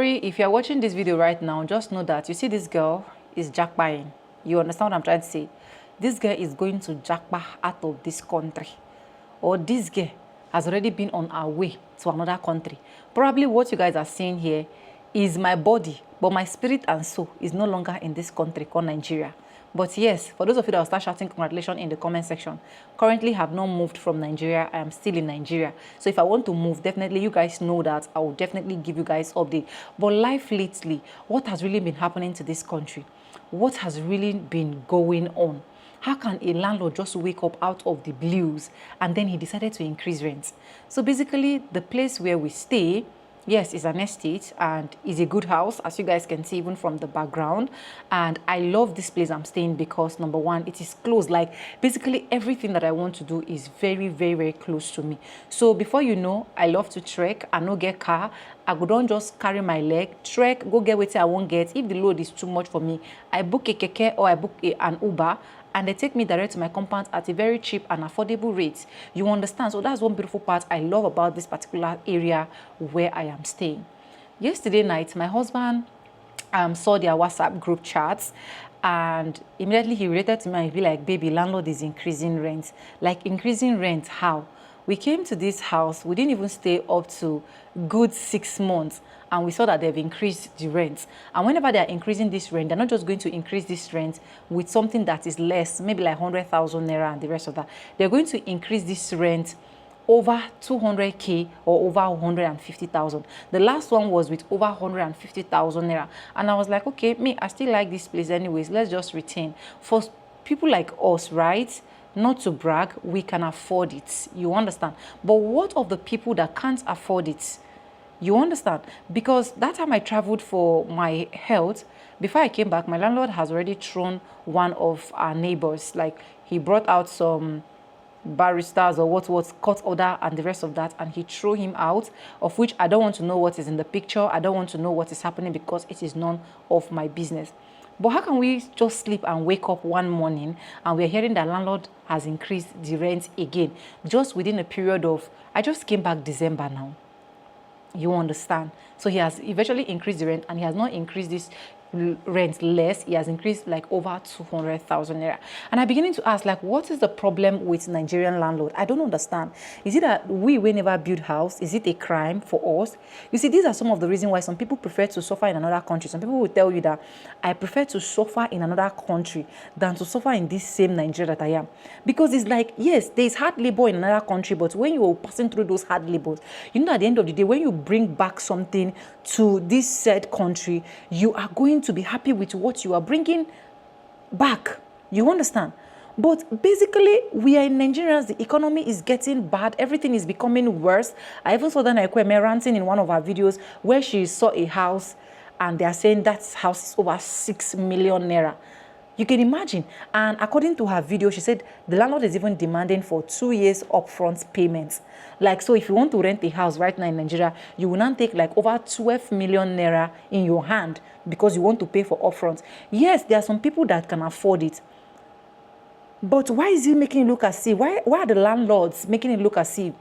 If you're watching this video right now, just know that you see this girl is jackpying. You understand what I'm trying to say? This girl is going to jackpot out of this country. Or this girl has already been on her way to another country. Probably what you guys are seeing here is my body, but my spirit and soul is no longer in this country called Nigeria. But yes, for those of you that will start shouting congratulations in the comment section, currently have not moved from Nigeria. I am still in Nigeria. So if I want to move, definitely you guys know that I will definitely give you guys update. But life lately, what has really been happening to this country? What has really been going on? How can a landlord just wake up out of the blues and then he decided to increase rent? So basically, the place where we stay, yes, it's an estate and it's a good house, as you guys can see even from the background. And I love this place I'm staying because number one, it is close. Like basically everything that I want to do is very, very, very close to me. So before you know, I love to trek. I no get car. I go don't just carry my leg, trek, go get what I won't get. If the load is too much for me, I book a keke or I book an Uber, and they take me direct to my compound at a very cheap and affordable rate. You understand? So that's one beautiful part I love about this particular area where I am staying. Yesterday night, my husband saw their WhatsApp group chats, and immediately he related to me and he'd be like, baby, landlord is increasing rent. Like, increasing rent, how? We came to this house, we didn't even stay up to good 6 months, and we saw that they've increased the rent. And whenever they are increasing this rent, they're not just going to increase this rent with something that is less, maybe like 100,000 naira and the rest of that. They're going to increase this rent over 200k or over 150,000. The last one was with over 150,000 naira. And I was like, okay, I still like this place anyways. Let's just retain. For people like us, right? Not to brag, we can afford it. You understand? But what of the people that can't afford it? You understand? Because that time I traveled for my health, before I came back, my landlord has already thrown one of our neighbors. Like, he brought out some barristers or what was court order and the rest of that, and he threw him out, of which I don't want to know what is in the picture. I don't want to know what is happening because it is none of my business. But how can we just sleep and wake up one morning and we're hearing that landlord has increased the rent again, just within a period of, I just came back December now. You understand? So he has eventually increased the rent, and he has not increased this rent less. He has increased like over 200,000 naira. And I'm beginning to ask, like, what is the problem with Nigerian landlord? I don't understand. Is it that we never build house? Is it a crime for us? You see, these are some of the reasons why some people prefer to suffer in another country. Some people will tell you that I prefer to suffer in another country than to suffer in this same Nigeria that I am. Because it's like, yes, there is hard labor in another country, but when you are passing through those hard labors, you know, at the end of the day, when you bring back something to this said country, you are going to be happy with what you are bringing back. You understand? But basically, we are in Nigerians. The economy is getting bad. Everything is becoming worse. I even saw that Nakweme ranting in one of her videos where she saw a house and they are saying that house is over 6 million naira. You can imagine. And according to her video, she said the landlord is even demanding for 2 years upfront payments. Like, so if you want to rent a house right now in Nigeria, you will not take like over 12 million naira in your hand because you want to pay for upfront. Yes, there are some people that can afford it. But why is it making it look as if, why are the landlords making it look as if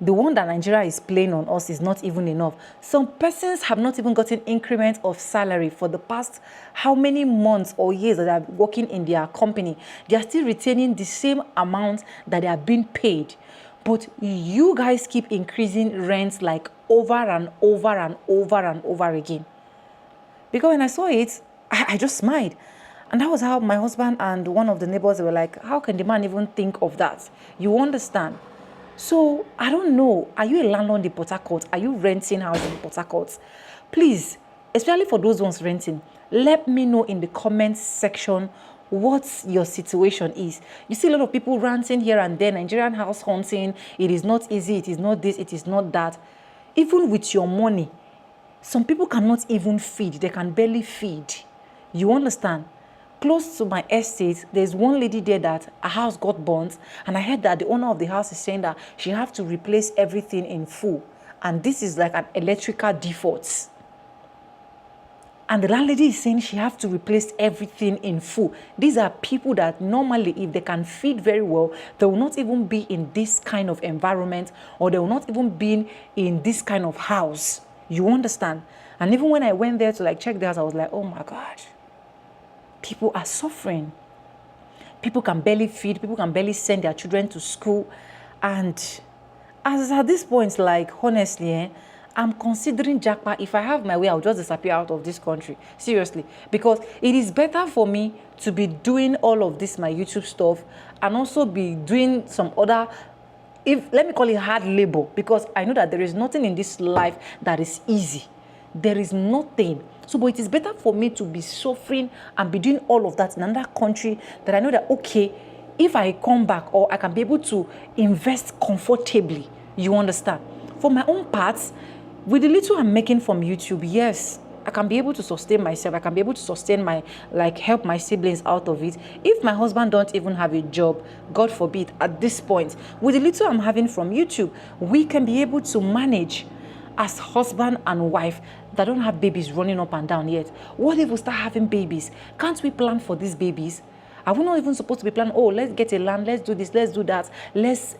the one that Nigeria is playing on us is not even enough? Some persons have not even gotten increment of salary for the past how many months or years that they are working in their company. They are still retaining the same amount that they are being paid. But you guys keep increasing rents like over and over and over and over again. Because when I saw it, I just smiled. And that was how my husband and one of the neighbors were like, how can the man even think of that? You understand? So, I don't know. Are you a landlord in Port Harcourt? Are you renting house in Port Harcourt? Please, especially for those ones renting, let me know in the comments section what your situation is. You see a lot of people ranting here and there, Nigerian house hunting. It is not easy. It is not this. It is not that. Even with your money, some people cannot even feed. They can barely feed. You understand? Close to my estate, there's one lady there that a house got burnt, and I heard that the owner of the house is saying that she have to replace everything in full, and this is like an electrical default. And the landlady is saying she have to replace everything in full. These are people that normally, if they can feed very well, they will not even be in this kind of environment, or they will not even be in this kind of house. You understand? And even when I went there to like check the house, I was like, oh my God, people are suffering. People can barely feed, people can barely send their children to school. And as at this point, like honestly, I'm considering jackpot. If I have my way, I'll just disappear out of this country. Seriously. Because it is better for me to be doing all of this, my YouTube stuff, and also be doing some other, let me call it hard labor, because I know that there is nothing in this life that is easy. There is nothing. So, but it is better for me to be suffering and be doing all of that in another country that I know that, okay, if I come back, or I can be able to invest comfortably. You understand? For my own parts, with the little I'm making from YouTube, yes, I can be able to sustain myself. I can be able to sustain my, like, help my siblings out of it. If my husband don't even have a job, God forbid, at this point, with the little I'm having from YouTube, we can be able to manage as husband and wife that don't have babies running up and down yet. What if we start having babies? Can't we plan for these babies? Are we not even supposed to be planning, oh, let's get a land, let's do this, let's do that, let's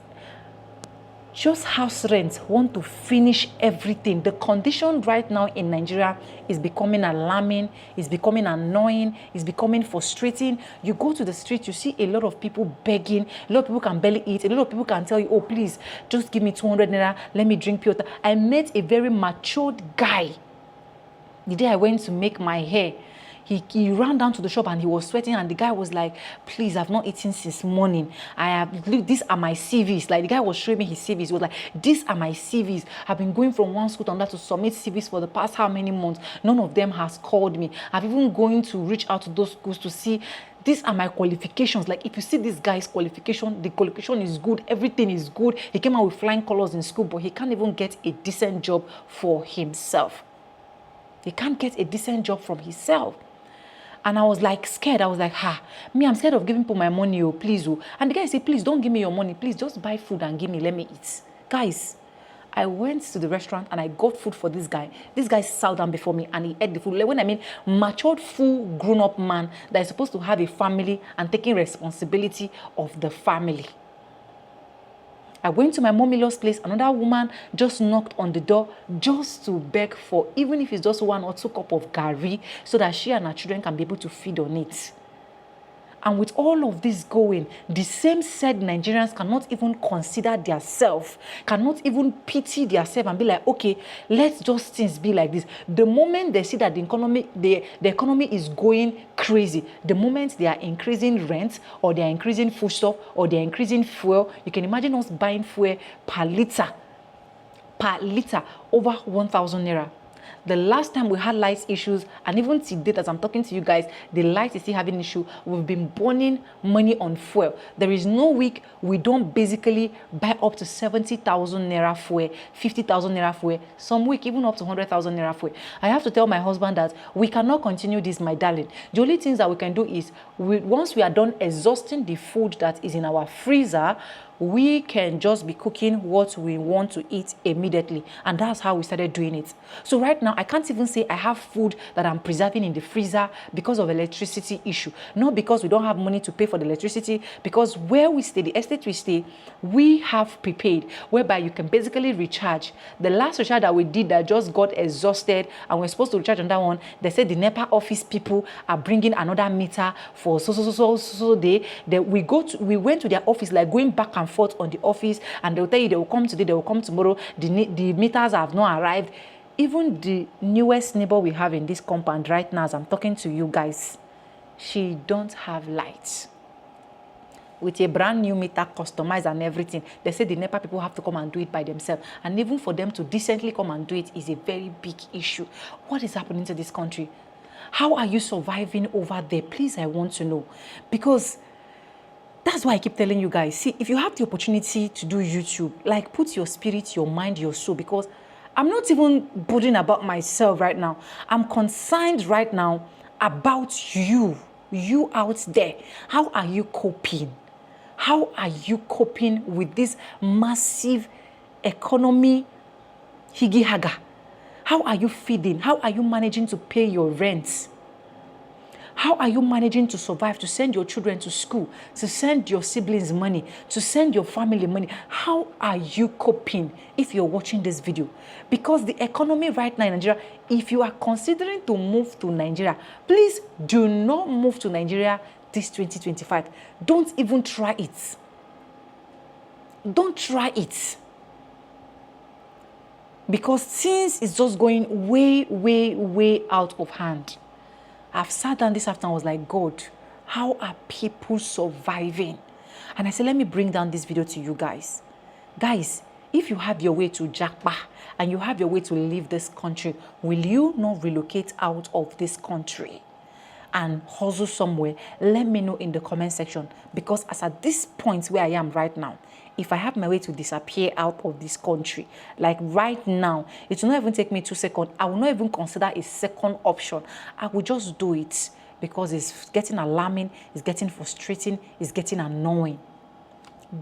just house rent, want to finish everything. The condition right now in Nigeria is becoming alarming, is becoming annoying, is becoming frustrating. You go to the street, you see a lot of people begging, a lot of people can barely eat, a lot of people can tell you, oh, please, just give me 200 naira, let me drink pure water. I met a very matured guy the day I went to make my hair. He ran down to the shop and he was sweating, and the guy was like, please, I've not eaten since morning. These are my CVs. Like, the guy was showing me his CVs. He was like, these are my CVs. I've been going from one school to another to submit CVs for the past how many months. None of them has called me. I've even going to reach out to those schools to see, these are my qualifications. Like, if you see this guy's qualification, the qualification is good. Everything is good. He came out with flying colors in school, but he can't even get a decent job for himself. He can't get a decent job from himself. And I was like scared. I was like, I'm scared of giving people my money, oh, please, oh. And the guy said, please, don't give me your money. Please, just buy food and give me, let me eat. Guys, I went to the restaurant and I got food for this guy. This guy sat down before me and he ate the food. Like, when I mean matured, full, grown-up man that is supposed to have a family and taking responsibility of the family. I went to my mom-in-law's place. Another woman just knocked on the door just to beg for, even if it's just 1 or 2 cups of gari, so that she and her children can be able to feed on it. And with all of this going, the same said Nigerians cannot even consider themselves, cannot even pity themselves and be like, okay, let's just things be like this. The moment they see that the economy is going crazy, the moment they are increasing rent, or they are increasing foodstuff, or they are increasing fuel, you can imagine us buying fuel per liter, over 1,000 naira. The last time we had light issues, and even to date as I'm talking to you guys, the light is still having issue. We've been burning money on fuel. There is no week we don't basically buy up to 70,000 naira fuel, 50,000 naira fuel, some week even up to 100,000 naira fuel. I have to tell my husband that we cannot continue this, my darling. The only things that we can do is, once we are done exhausting the food that is in our freezer, we can just be cooking what we want to eat immediately. And that's how we started doing it. So right now, I can't even say I have food that I'm preserving in the freezer because of electricity issue. Not because we don't have money to pay for the electricity, because where we stay, the estate we stay, we have prepaid, whereby you can basically recharge. The last recharge that we did that just got exhausted, and we're supposed to recharge on that one, they said the NEPA office people are bringing another meter for so day. We went to their office, like going back and forth on the office, and they'll tell you they will come today, they will come tomorrow. The meters have not arrived. Even the newest neighbor we have in this compound right now, as I'm talking to you guys, she don't have lights. With a brand new meter customized and everything, they say the NEPA people have to come and do it by themselves. And even for them to decently come and do it is a very big issue. What is happening to this country? How are you surviving over there? Please, I want to know. Because that's why I keep telling you guys, see, if you have the opportunity to do YouTube, like, put your spirit, your mind, your soul, because I'm not even bothering about myself right now. I'm concerned right now about you out there. How are you coping? How are you coping with this massive economy higi-haga? How are you feeding? How are you managing to pay your rent? How are you managing to survive, to send your children to school, to send your siblings money, to send your family money? How are you coping if you're watching this video? Because the economy right now in Nigeria, if you are considering to move to Nigeria, please do not move to Nigeria this 2025. Don't even try it. Don't try it. Because things is just going way, way, way out of hand. I've sat down this afternoon, I was like, God, how are people surviving? And I said, let me bring down this video to you guys. Guys, if you have your way to Japa and you have your way to leave this country, will you not relocate out of this country and hustle somewhere? Let me know in the comment section. Because as at this point where I am right now, if I have my way to disappear out of this country, like right now, it will not even take me 2 seconds. I will not even consider a second option. I will just do it because it's getting alarming, it's getting frustrating, it's getting annoying.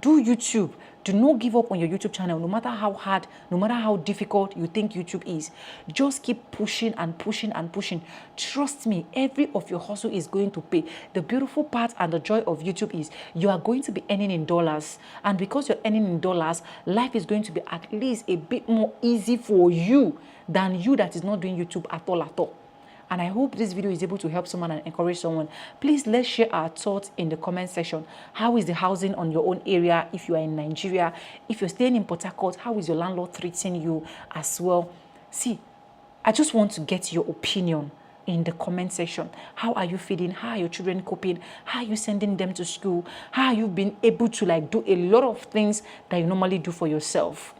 Do YouTube. Do not give up on your YouTube channel, no matter how hard, no matter how difficult you think YouTube is. Just keep pushing and pushing and pushing. Trust me, every of your hustle is going to pay. The beautiful part and the joy of YouTube is you are going to be earning in dollars. And because you're earning in dollars, life is going to be at least a bit more easy for you than you that is not doing YouTube at all. And I hope this video is able to help someone and encourage someone. Please, let's share our thoughts in the comment section. How is the housing on your own area if you are in Nigeria? If you're staying in Port Harcourt, how is your landlord treating you as well? See, I just want to get your opinion in the comment section. How are you feeling? How are your children coping? How are you sending them to school? How are you being able to do a lot of things that you normally do for yourself?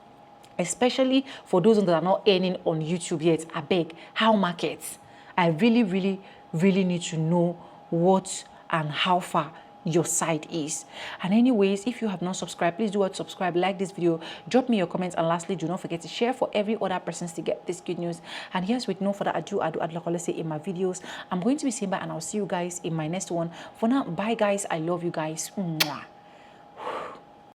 Especially for those that are not earning on YouTube yet. I beg, how markets? I really, really, really need to know what and how far your side is. And anyways, if you have not subscribed, please do what, subscribe, like this video, drop me your comments, and lastly, do not forget to share for every other person to get this good news. And here's with no further ado, like I say in my videos, I'm going to be saying bye, and I'll see you guys in my next one. For now, bye guys. I love you guys. Mwah.